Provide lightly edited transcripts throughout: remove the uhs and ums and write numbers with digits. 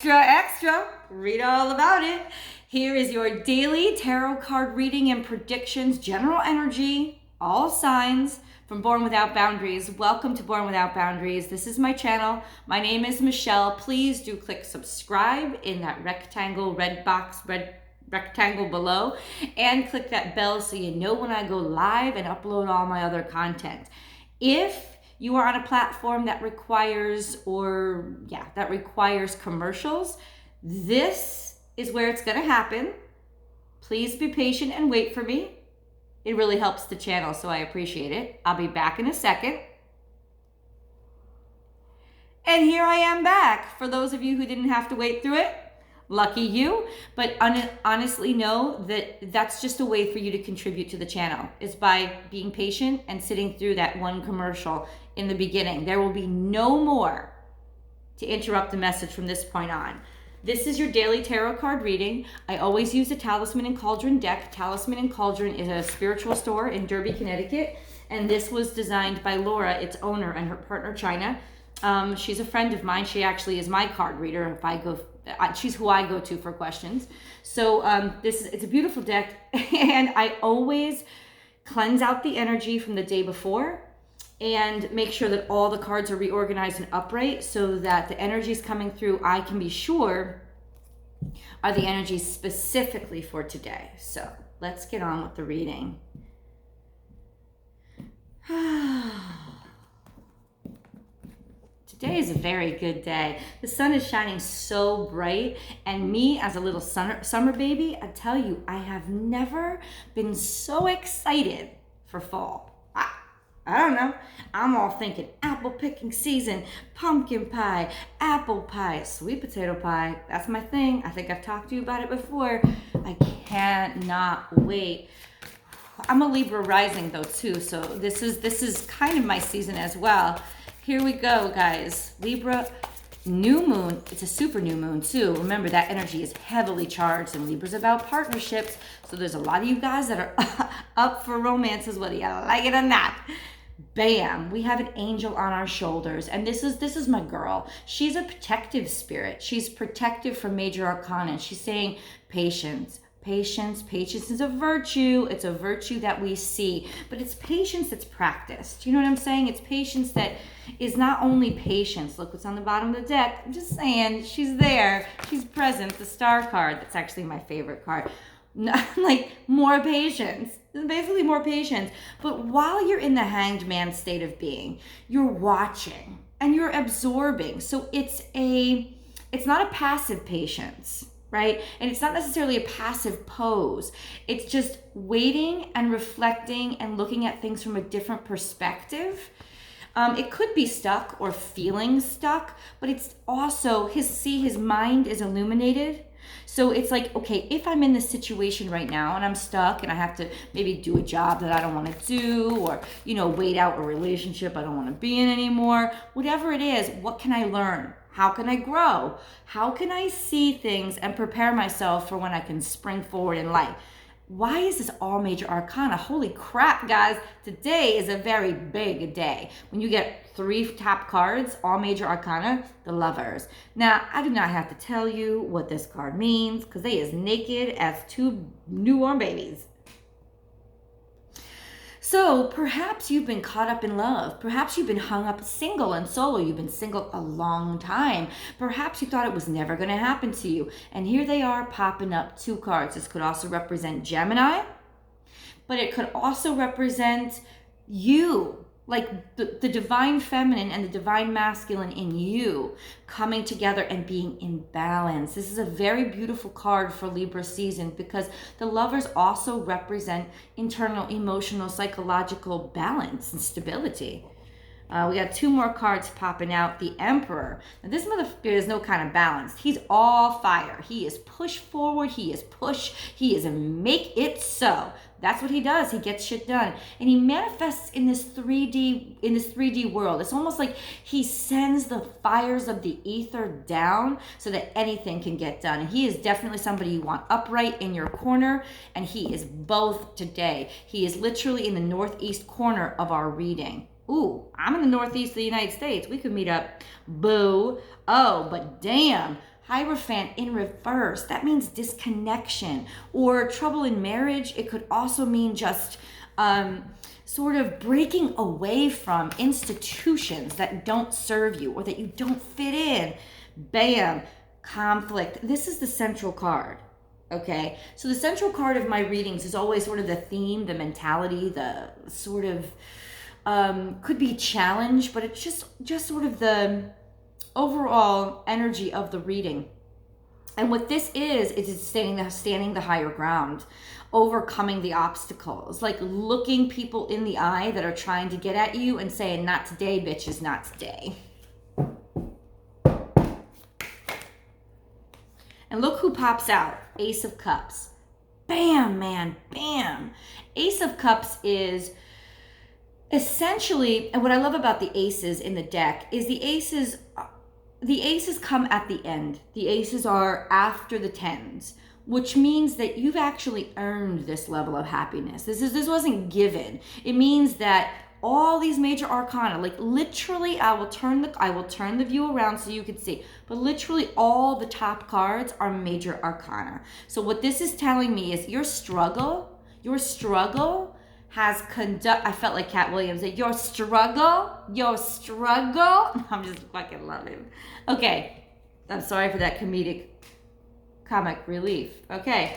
Extra, read all about it. Here is your daily tarot card reading and predictions, general energy, all signs from Born Without Boundaries. Welcome to Born Without Boundaries. This is my channel. My name is Michelle. Please do click subscribe in that red rectangle below, and click that bell so you know when I go live and upload all my other content. If you are on a platform that requires commercials, this is where it's going to happen. Please be patient and wait for me. It really helps the channel, so I appreciate it. I'll be back in a second. And here I am back. For those of you who didn't have to wait through it, lucky you, but honestly know that that's just a way for you to contribute to the channel, is by being patient and sitting through that one commercial in the beginning. There will be no more to interrupt the message from this point on. This is your daily tarot card reading. I always use the Talisman and Cauldron deck. Talisman and Cauldron is a spiritual store in Derby, Connecticut, and this was designed by Laura, its owner, and her partner, China. She's a friend of mine. She actually is my card reader. She's who I go to for questions. So it's a beautiful deck, and I always cleanse out the energy from the day before and make sure that all the cards are reorganized and upright so that the energies coming through, I can be sure, are the energies specifically for today. So let's get on with the reading. Today is a very good day. The sun is shining so bright, and me as a little summer baby, I tell you, I have never been so excited for fall. I don't know. I'm all thinking apple picking season, pumpkin pie, apple pie, sweet potato pie. That's my thing. I think I've talked to you about it before. I cannot wait. I'm a Libra rising though too, so this is kind of my season as well. Here we go, guys. Libra, new moon. It's a super new moon too. Remember, that energy is heavily charged, and Libra's about partnerships. So there's a lot of you guys that are up for romances, whether you like it or not. Bam, we have an angel on our shoulders, and this is my girl. She's a protective spirit. She's protective from major arcana. She's saying patience. Patience is a virtue. It's a virtue that we see, but it's patience that's practiced. You know what I'm saying? It's patience that is not only patience. Look what's on the bottom of the deck. I'm just saying, she's there. She's present. The star card. That's actually my favorite card. Like, more patience. Basically more patience. But while you're in the hanged man state of being, you're watching and you're absorbing. So it's not a passive patience, right? And it's not necessarily a passive pose. It's just waiting and reflecting and looking at things from a different perspective. It could be stuck or feeling stuck, but it's also his mind is illuminated. So it's like, okay, if I'm in this situation right now and I'm stuck and I have to maybe do a job that I don't want to do, or, wait out a relationship I don't want to be in anymore, whatever it is, what can I learn? How can I grow? How can I see things and prepare myself for when I can spring forward in life? Why is this all major arcana? Holy crap, guys. Today is a very big day. When you get 3 top cards, all major arcana, the Lovers. Now, I do not have to tell you what this card means, because they is naked as 2 newborn babies. So perhaps you've been caught up in love. Perhaps you've been hung up single and solo. You've been single a long time. Perhaps you thought it was never going to happen to you. And here they are popping up 2 cards. This could also represent Gemini, but it could also represent you, like the divine feminine and the divine masculine in you coming together and being in balance. This is a very beautiful card for Libra season, because the Lovers also represent internal, emotional, psychological balance and stability. We got 2 more cards popping out. The Emperor. Now, this motherfucker is no kind of balance. He's all fire. He is push forward. He is push. He is a make it so. That's what he does. He gets shit done. And he manifests in this 3D world. It's almost like he sends the fires of the ether down so that anything can get done. And he is definitely somebody you want upright in your corner. And he is both today. He is literally in the northeast corner of our reading. Ooh, I'm in the northeast of the United States. We could meet up. Boo. Oh, but damn. Hierophant in reverse, that means disconnection or trouble in marriage. It could also mean just sort of breaking away from institutions that don't serve you or that you don't fit in. Bam, conflict. This is the central card. Okay, so the central card of my readings is always sort of the theme, the mentality, the sort of could be challenge, but it's just sort of the overall energy of the reading. And what this is it's standing the higher ground, overcoming the obstacles, like looking people in the eye that are trying to get at you and saying, not today, bitches, not today. And look who pops out. Ace of Cups. Bam, man, bam. Ace of Cups is essentially, and what I love about the aces in the deck is the aces come at the end. The aces are after the tens, which means that you've actually earned this level of happiness. This wasn't given. It means that all these major arcana, like literally, I will turn the view around so you can see, but literally all the top cards are major arcana. So what this is telling me is your struggle has I felt like Cat Williams, that your struggle, I'm just fucking loving. Okay, I'm sorry for that comic relief. Okay.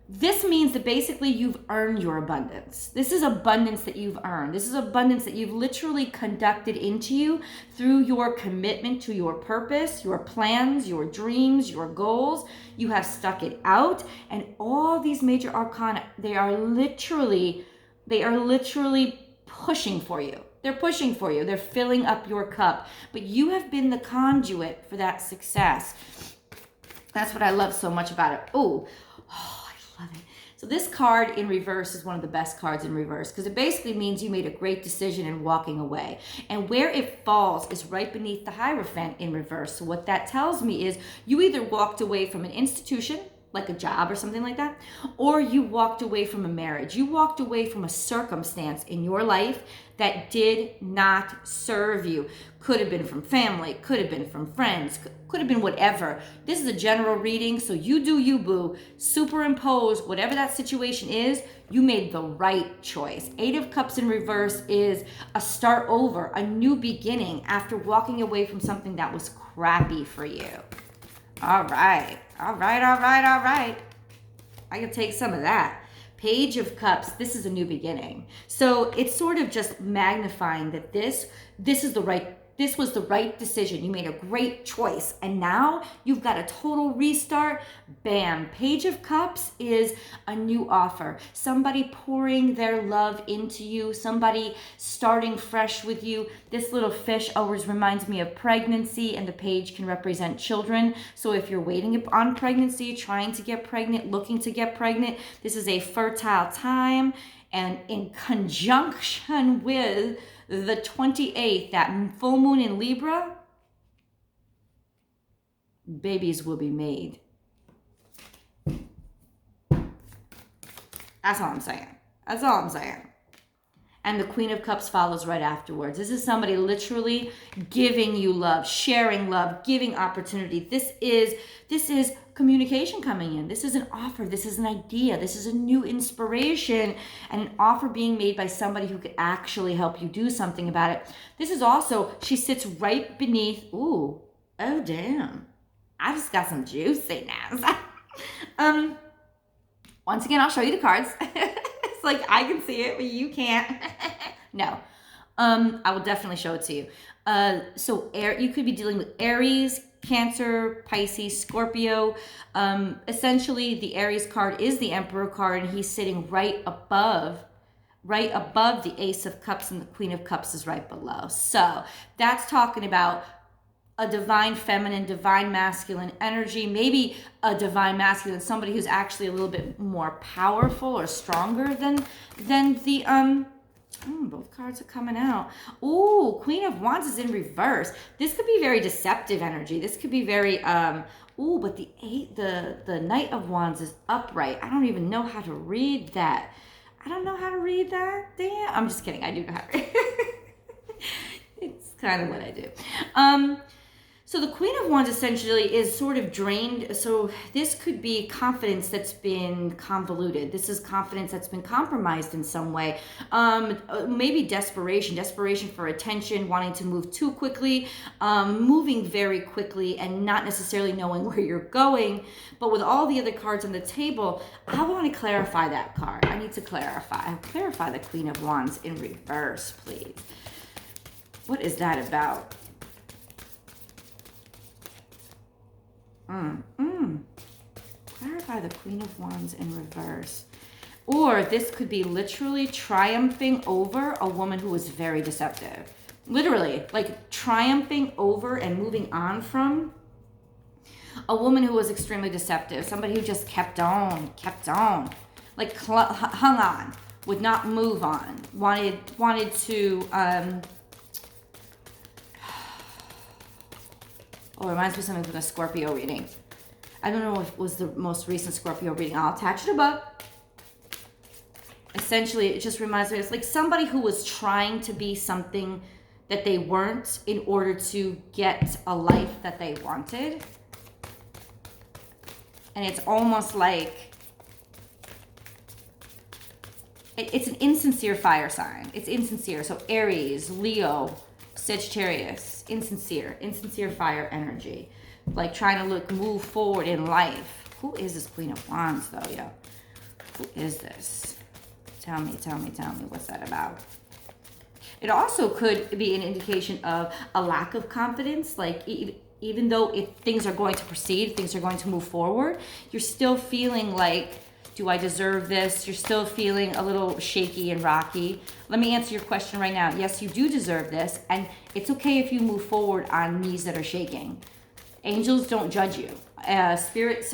This means that basically you've earned your abundance. This is abundance that you've earned. This is abundance that you've literally conducted into you through your commitment to your purpose, your plans, your dreams, your goals. You have stuck it out, and all these major arcana, they are literally pushing for you. They're pushing for you. They're filling up your cup, but you have been the conduit for that success. That's what I love so much about it. Oh, I love it. So this card in reverse is one of the best cards in reverse because it basically means you made a great decision in walking away. And where it falls is right beneath the Hierophant in reverse. So what that tells me is you either walked away from an institution, like a job or something like that, or you walked away from a marriage. You walked away from a circumstance in your life that did not serve you. Could have been from family, could have been from friends, could have been whatever. This is a general reading, so you do you, boo. Superimpose whatever that situation is, you made the right choice. Eight of Cups in reverse is a start over, a new beginning after walking away from something that was crappy for you. All right. I can take some of that. Page of Cups, this is a new beginning. So it's sort of just magnifying that this was the right decision. You made a great choice. And now you've got a total restart. Bam. Page of Cups is a new offer. Somebody pouring their love into you. Somebody starting fresh with you. This little fish always reminds me of pregnancy, and the page can represent children. So if you're waiting on pregnancy, trying to get pregnant, looking to get pregnant, this is a fertile time. And in conjunction with the 28th, that full moon in Libra, babies will be made. That's all I'm saying. And the Queen of Cups follows right afterwards. This is somebody literally giving you love, sharing love, giving opportunity. This is communication coming in. This is an offer. This is an idea. This is a new inspiration and an offer being made by somebody who could actually help you do something about it. This is also, she sits right beneath, oh damn. I just got some juiciness. Once again, I'll show you the cards. It's like I can see it, but you can't. No. I will definitely show it to you. So you could be dealing with Aries, Cancer, Pisces, Scorpio. Essentially, the Aries card is the Emperor card, and he's sitting right above the Ace of Cups, and the Queen of Cups is right below. So that's talking about a divine feminine, divine masculine energy, maybe a divine masculine, somebody who's actually a little bit more powerful or stronger than the both cards are coming out. Ooh, Queen of Wands is in reverse. This could be very deceptive energy. This could be very but the Knight of Wands is upright. I don't even know how to read that. Damn. I'm just kidding. I do know how to read. It's kind of what I do. So the Queen of Wands essentially is sort of drained. So this could be confidence that's been convoluted. This is confidence that's been compromised in some way. Maybe desperation for attention, wanting to move too quickly, moving very quickly and not necessarily knowing where you're going. But with all the other cards on the table, I want to clarify that card. I need to clarify. Clarify the Queen of Wands in reverse, please. What is that about? Clarify the Queen of Wands in reverse. Or this could be literally triumphing over a woman who was very deceptive. Literally, like triumphing over and moving on from a woman who was extremely deceptive. Somebody who just kept on. Like hung on, would not move on. Wanted to, oh, it reminds me of something from the Scorpio reading. I don't know if it was the most recent Scorpio reading. I'll attach it above. Essentially, it just reminds me, it's like somebody who was trying to be something that they weren't in order to get a life that they wanted. And it's almost like, it's an insincere fire sign. It's insincere. So Aries, Leo, Sagittarius, insincere fire energy, like trying to move forward in life. Who is this Queen of Wands though, yo? Who is this? Tell me, what's that about? It also could be an indication of a lack of confidence, like even though things are going to proceed, things are going to move forward, you're still feeling like, do I deserve this? You're still feeling a little shaky and rocky. Let me answer your question right now. Yes, you do deserve this, and it's okay if you move forward on knees that are shaking. Angels don't judge you.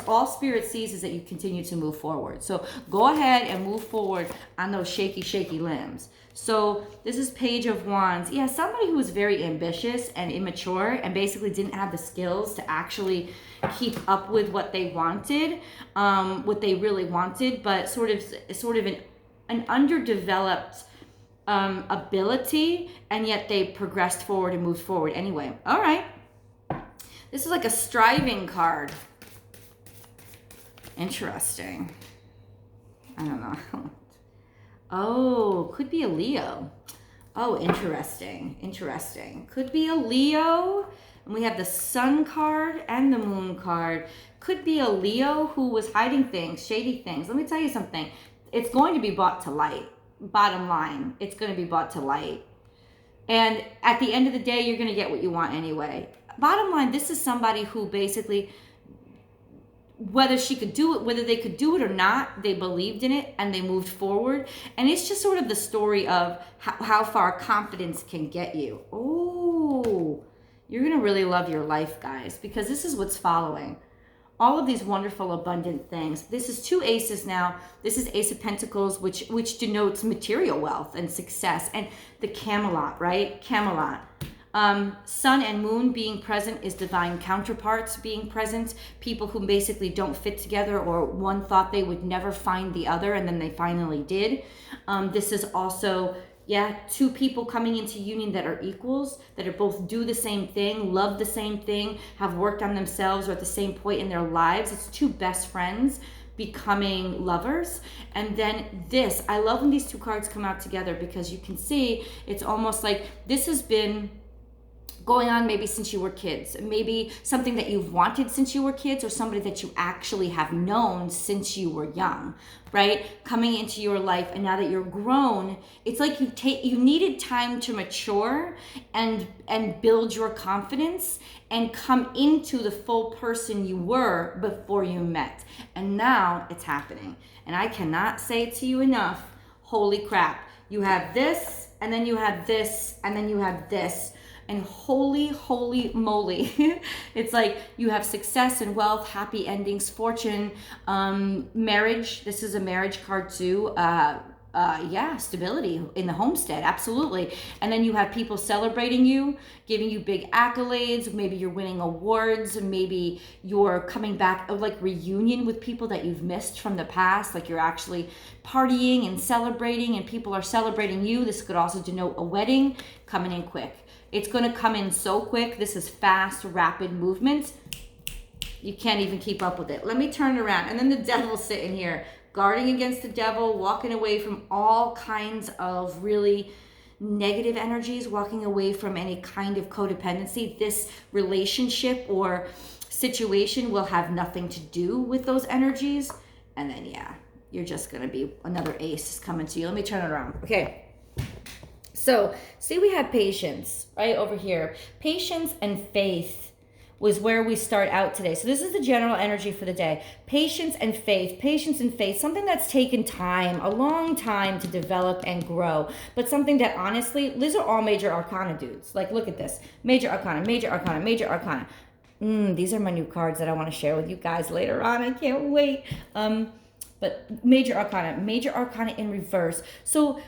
All Spirit sees is that you continue to move forward. So go ahead and move forward on those shaky limbs. So this is Page of Wands. Yeah, somebody who was very ambitious and immature and basically didn't have the skills to actually keep up with what they wanted, what they really wanted, but sort of an underdeveloped ability, and yet they progressed forward and moved forward anyway. All right. This is like a striving card. Interesting. I don't know. Oh, could be a Leo. Oh, interesting. Could be a Leo. And we have the Sun card and the Moon card. Could be a Leo who was hiding things, shady things. Let me tell you something. It's going to be brought to light. Bottom line, it's going to be brought to light. And at the end of the day, you're going to get what you want anyway. Bottom line, this is somebody who basically, whether they could do it or not, they believed in it and they moved forward. And it's just sort of the story of how far confidence can get you. Oh, you're going to really love your life, guys, because this is what's following. All of these wonderful, abundant things. This is 2 aces now. This is Ace of Pentacles, which denotes material wealth and success. And the Camelot, right? Camelot. Sun and Moon being present is divine counterparts being present. People who basically don't fit together, or one thought they would never find the other and then they finally did. This is also, 2 people coming into union that are equals, that are both do the same thing, love the same thing, have worked on themselves, or at the same point in their lives. It's 2 best friends becoming lovers. And then this, I love when these 2 cards come out together, because you can see it's almost like this has been going on maybe since you were kids, maybe something that you've wanted since you were kids, or somebody that you actually have known since you were young, right? Coming into your life, and now that you're grown, it's like you needed time to mature and build your confidence and come into the full person you were before you met. And now it's happening. And I cannot say it to you enough. Holy crap. You have this, and then you have this, and then you have this. And holy moly, it's like you have success and wealth, happy endings, fortune, marriage. This is a marriage card too. Stability in the homestead, absolutely. And then you have people celebrating you, giving you big accolades. Maybe you're winning awards, maybe you're coming back, like reunion with people that you've missed from the past, like you're actually partying and celebrating, and people are celebrating you. This could also denote a wedding coming in quick. It's going to come in so quick. This is fast, rapid movement. You can't even keep up with it. Let me turn around. And then the devil's sitting here, guarding against the devil, walking away from all kinds of really negative energies, walking away from any kind of codependency. This relationship or situation will have nothing to do with those energies. And then, yeah, you're just going to be another ace coming to you. Let me turn it around. Okay. So, see, we had patience right over here. Patience and faith was where we start out today. So this is the general energy for the day. Patience and faith, something that's taken time, a long time to develop and grow, but something that honestly, these are all major arcana dudes. Like, look at this. Major arcana, major arcana, major arcana. These are my new cards that I want to share with you guys later on. I can't wait. But major arcana in reverse. So,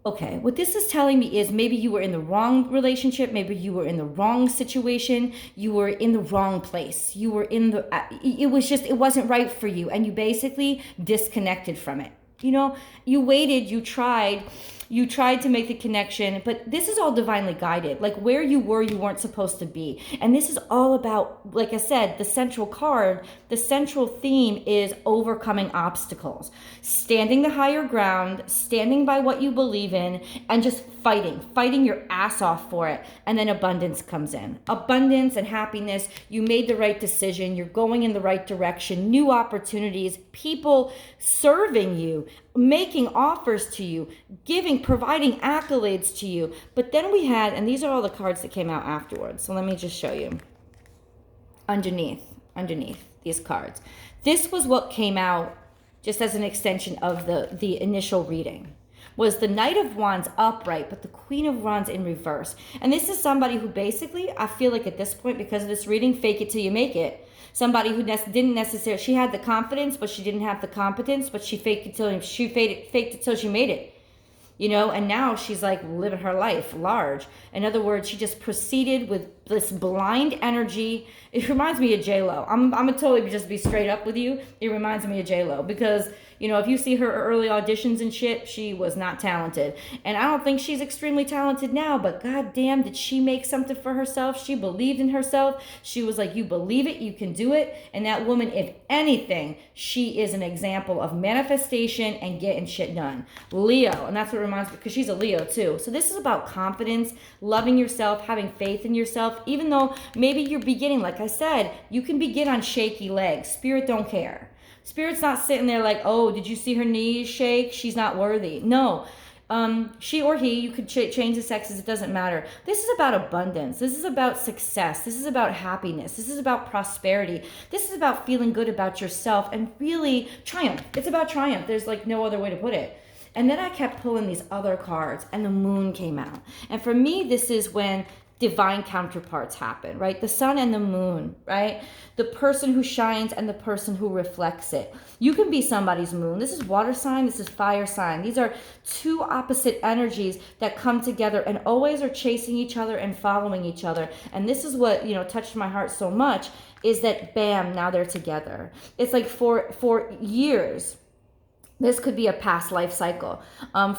okay, what this is telling me is maybe you were in the wrong relationship, maybe you were in the wrong situation, you were in the wrong place, you were in the, it wasn't right for you, and you basically disconnected from it. You know, you waited, you tried to make the connection, but this is all divinely guided. Like where you were, you weren't supposed to be. And this is all about, like I said, the central card, the central theme is overcoming obstacles, standing the higher ground, standing by what you believe in, and just fighting your ass off for it. And then abundance comes in. Abundance and happiness. You made the right decision. You're going in the right direction. New opportunities, people serving you, making offers to you, providing accolades to you. But then we had, and these are all the cards that came out afterwards. So let me just show you. Underneath these cards. This was what came out just as an extension of the initial reading. Was the Knight of Wands upright, but the Queen of Wands in reverse. And this is somebody who basically, I feel like at this point, because of this reading, fake it till you make it. Somebody who didn't necessarily, she had the confidence, but she didn't have the competence, but she faked it till she made it. You know, and now she's like living her life large. In other words, she just proceeded with this blind energy. It reminds me of J-Lo. I'm gonna totally just be straight up with you. It reminds me of J-Lo because, you know, if you see her early auditions and shit, she was not talented. And I don't think she's extremely talented now, but goddamn, did she make something for herself? She believed in herself. She was like, you believe it, you can do it. And that woman, if anything, she is an example of manifestation and getting shit done. Leo, and that's what reminds me, because she's a Leo too. So this is about confidence, loving yourself, having faith in yourself, even though maybe you're beginning, like I said, you can begin on shaky legs. Spirit don't care. Spirit's not sitting there like, oh, did you see her knees shake? She's not worthy. No. She or he, you could change the sexes, it doesn't matter. This is about abundance. This is about success. This is about happiness. This is about prosperity. This is about feeling good about yourself and really triumph. It's about triumph. There's like no other way to put it. And then I kept pulling these other cards and the moon came out. And for me, this is when divine counterparts happen, right? The sun and the moon, right? The person who shines and the person who reflects it. You can be somebody's moon. This is water sign. This is fire sign. These are two opposite energies that come together and always are chasing each other and following each other. And this is what, you know, touched my heart so much is that bam, now they're together. It's like for years, this could be a past life cycle.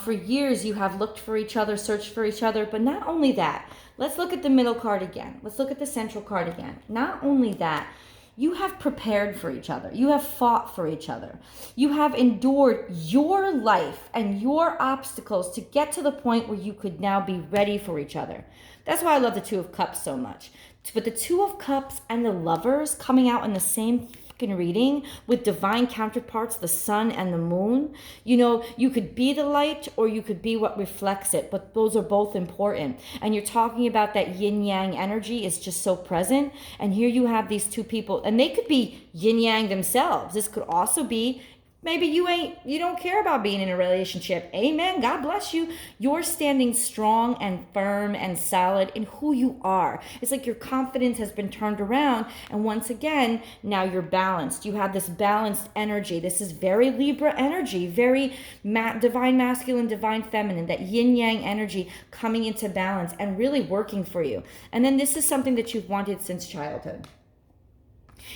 For years, you have looked for each other, searched for each other, but not only that, let's look at the middle card again. Let's look at the central card again. Not only that, you have prepared for each other. You have fought for each other. You have endured your life and your obstacles to get to the point where you could now be ready for each other. That's why I love the Two of Cups so much. But the Two of Cups and the Lovers coming out in the same reading with divine counterparts, the sun and the moon. You know, you could be the light or you could be what reflects it, but those are both important. And you're talking about that yin yang energy is just so present. And here you have these two people, and they could be yin yang themselves. This could also be maybe you don't care about being in a relationship. Amen. God bless you. You're standing strong and firm and solid in who you are. It's like your confidence has been turned around. And once again, now you're balanced. You have this balanced energy. This is very Libra energy, very divine masculine, divine feminine, that yin yang energy coming into balance and really working for you. And then this is something that you've wanted since childhood.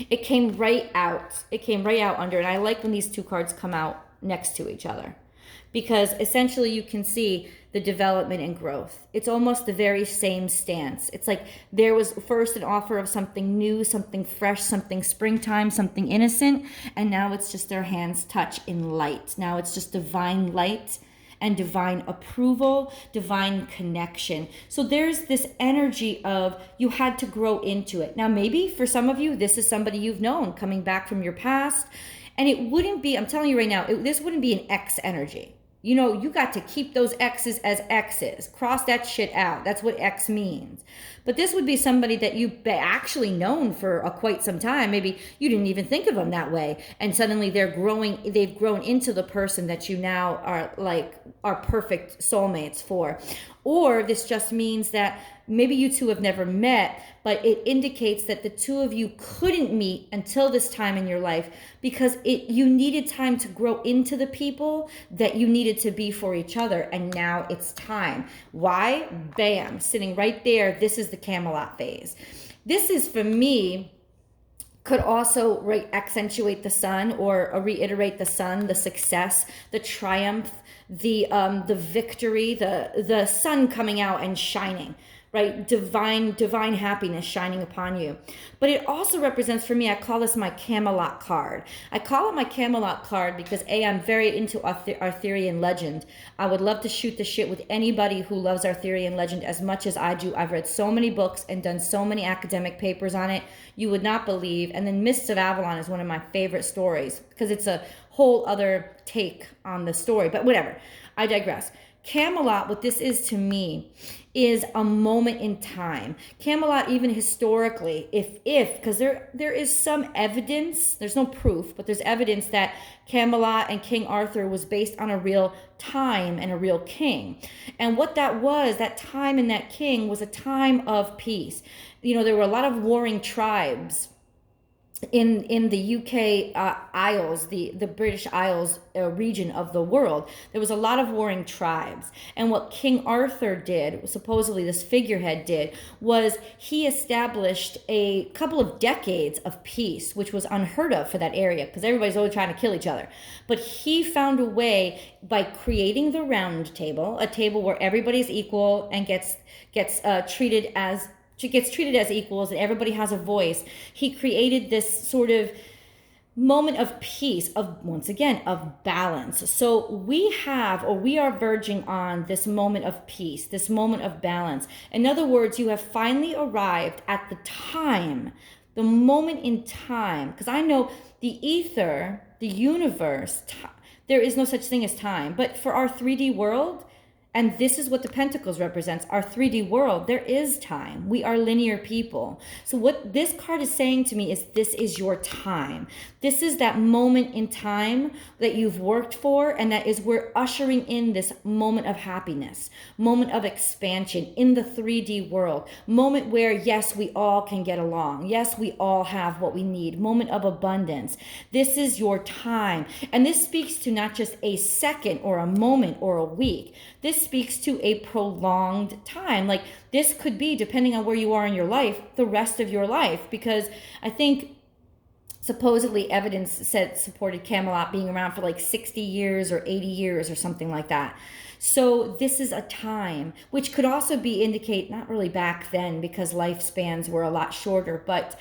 It came right out. It came right out under, and I like when these two cards come out next to each other. because essentially you can see the development and growth. It's almost the very same stance. It's like there was first an offer of something new, something fresh, something springtime, something innocent, and now it's just their hands touch in light. Now it's just divine light and divine approval, divine connection. So there's this energy of you had to grow into it. Now, maybe for some of you, this is somebody you've known coming back from your past, and it wouldn't be, I'm telling you right now, this wouldn't be an ex energy. You know, you got to keep those X's as X's. Cross that shit out. That's what X means. But this would be somebody that you've actually known for quite some time. Maybe you didn't even think of them that way. And suddenly they've grown into the person that you now are perfect soulmates for. Or this just means that maybe you two have never met, but it indicates that the two of you couldn't meet until this time in your life because you needed time to grow into the people that you needed to be for each other. And now it's time. Why? Bam, sitting right there. This is the Camelot phase. This is, for me, could also accentuate the sun or reiterate the sun, the success, the triumph, the victory, the sun coming out and shining, right? Divine happiness shining upon you. But it also represents, for me, I call this my Camelot card. I call it my Camelot card because I'm very into Arthurian legend. I would love to shoot the shit with anybody who loves Arthurian legend as much as I do. I've read so many books and done so many academic papers on it. You would not believe. And then Mists of Avalon is one of my favorite stories because it's a whole other take on the story. But whatever, I digress. Camelot, what this is to me, is a moment in time. Camelot, even historically, because there is some evidence, there's no proof, but there's evidence that Camelot and King Arthur was based on a real time and a real king. And what that was, that time and that king, was a time of peace. You know, there were a lot of warring tribes in the UK Isles, the British Isles region of the world. There was a lot of warring tribes. And what King Arthur did, supposedly this figurehead did, was he established a couple of decades of peace, which was unheard of for that area because everybody's always trying to kill each other. But he found a way by creating the round table, a table where everybody's equal and gets treated as equals and everybody has a voice. He created this sort of moment of peace, of, once again, of balance. So we are verging on this moment of peace, this moment of balance. In other words, you have finally arrived at the time, the moment in time, because I know the ether, the universe, there is no such thing as time. But for our 3D world, and this is what the Pentacles represents, our 3D world, there is time. We are linear people. So what this card is saying to me is this is your time. This is that moment in time that you've worked for, and that is we're ushering in this moment of happiness, moment of expansion in the 3D world, moment where, yes, we all can get along. Yes, we all have what we need, moment of abundance. This is your time. And this speaks to not just a second or a moment or a week. This speaks to a prolonged time. Like this could be, depending on where you are in your life, the rest of your life. Because I think supposedly evidence supported Camelot being around for like 60 years or 80 years or something like that. So this is a time, which could also indicate, not really back then because lifespans were a lot shorter, but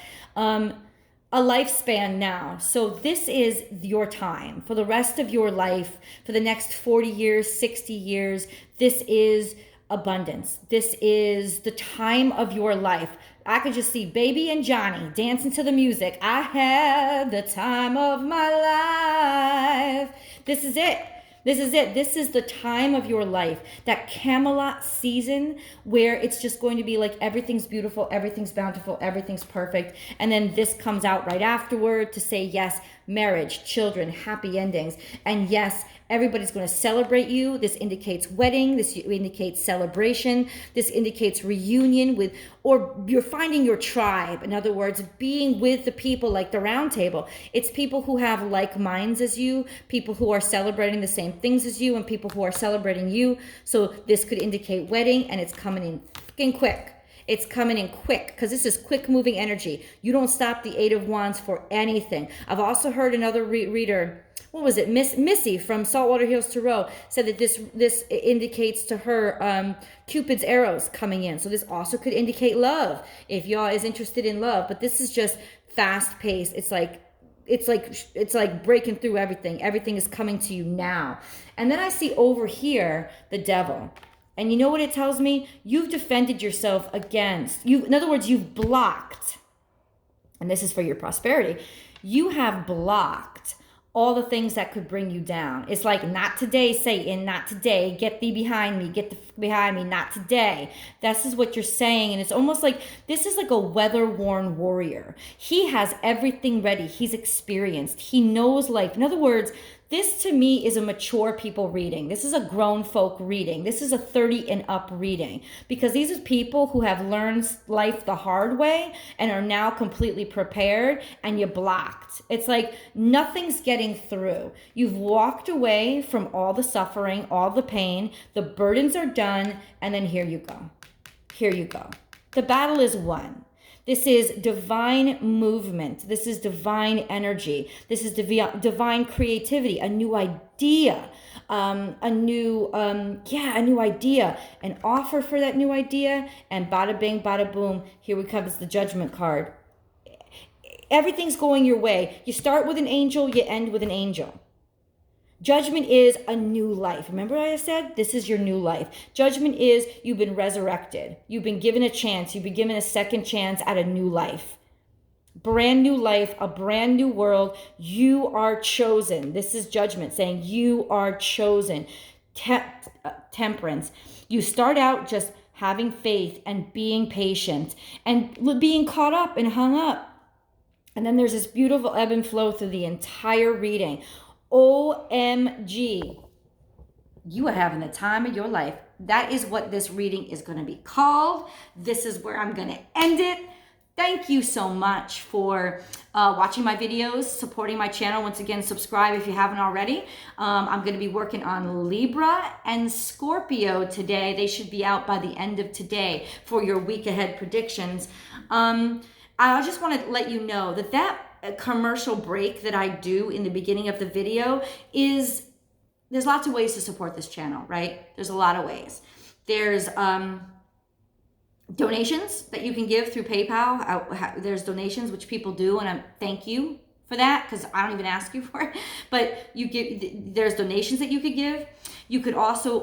a lifespan now. So this is your time for the rest of your life, for the next 40 years, 60 years. This is abundance. This is the time of your life. I could just see Baby and Johnny dancing to the music. I had the time of my life. This is it. This is it. This is the time of your life, that Camelot season where it's just going to be like everything's beautiful, everything's bountiful, everything's perfect. And then this comes out right afterward to say, yes, marriage, children, happy endings. And yes, everybody's going to celebrate you. This indicates wedding. This indicates celebration. This indicates reunion with, or you're finding your tribe. In other words, being with the people like the round table. It's people who have like minds as you, people who are celebrating the same things as you, and people who are celebrating you. So this could indicate wedding, and it's coming in fucking quick. It's coming in quick because this is quick moving energy. You don't stop the Eight of Wands for anything. I've also heard another reader what was it? Missy from Saltwater Hills Tarot said that this indicates to her Cupid's arrows coming in. So this also could indicate love if y'all is interested in love. But this is just fast paced. It's like breaking through everything. Everything is coming to you now. And then I see over here the devil. And you know what it tells me? You've defended yourself against you. In other words, you've blocked. And this is for your prosperity. You have blocked all the things that could bring you down. It's like, not today, Satan, not today. Get thee behind me, behind me, not today. This is what you're saying. And it's almost like, this is like a weather-worn warrior. He has everything ready. He's experienced. He knows life. In other words, this to me is a mature people reading. This is a grown folk reading. This is a 30 and up reading, because these are people who have learned life the hard way and are now completely prepared, and you blocked. It's like nothing's getting through. You've walked away from all the suffering, all the pain, the burdens are done, and then here you go. Here you go. The battle is won. This is divine movement. This is divine energy. This is divine creativity, a new idea, a new idea, an offer for that new idea, and bada bing, bada boom, here we come. It's the judgment card. Everything's going your way. You start with an angel, you end with an angel. Judgment is a new life. Remember what I said? This is your new life. Judgment is you've been resurrected. You've been given a chance. You've been given a second chance at a new life. Brand new life, a brand new world. You are chosen. This is judgment saying you are chosen. Temperance. You start out just having faith and being patient and being caught up and hung up. And then there's this beautiful ebb and flow through the entire reading. OMG, you are having the time of your life. That is what this reading is going to be called. This is where I'm going to end it. Thank you so much for watching my videos, supporting my channel. Once again, subscribe if you haven't already. I'm going to be working on Libra and Scorpio today. They should be out by the end of today for your week ahead predictions. I just want to let you know that commercial break that I do in the beginning of the video there's lots of ways to support this channel, right? There's a lot of ways. There's donations that you can give through PayPal. There's donations which people do, and I thank you for that, because I don't even ask you for it. But there's donations that you could give. You could also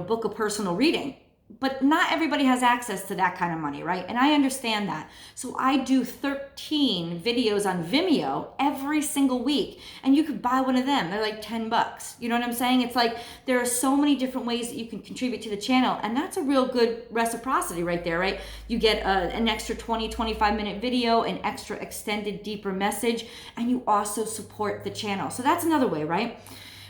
book a personal reading. But not everybody has access to that kind of money, right? And I understand that. So I do 13 videos on Vimeo every single week. And you could buy one of them. They're like $10. You know what I'm saying? It's like there are so many different ways that you can contribute to the channel. And that's a real good reciprocity right there, right? You get an extra 20, 25-minute video, an extra extended, deeper message, and you also support the channel. So that's another way, right?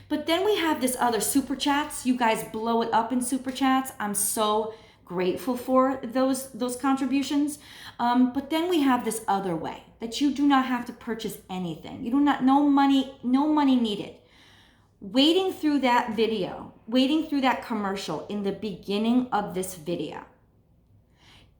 But then we have this other super chats. You guys blow it up in super chats. I'm so grateful for those contributions. But then we have this other way that you do not have to purchase anything. You do not, no money needed. Waiting through that video, waiting through that commercial in the beginning of this video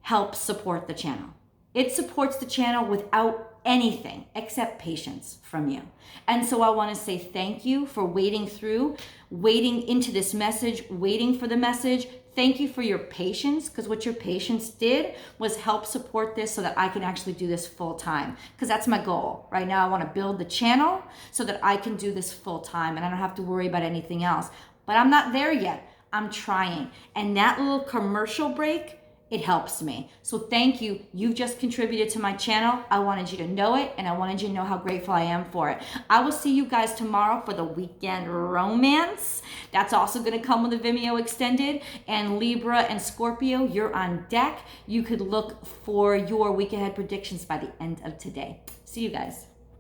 helps support the channel. It supports the channel without anything except patience from you. And so I want to say thank you for waiting into this message, waiting for the message. Thank you for your patience, because what your patience did was help support this so that I can actually do this full time, because that's my goal. Right now I want to build the channel so that I can do this full time and I don't have to worry about anything else. But I'm not there yet. I'm trying. And that little commercial break, it helps me. So thank you. You've just contributed to my channel. I wanted you to know it, and I wanted you to know how grateful I am for it. I will see you guys tomorrow for the weekend romance. That's also going to come with a Vimeo extended. And Libra and Scorpio, you're on deck. You could look for your week ahead predictions by the end of today. See you guys.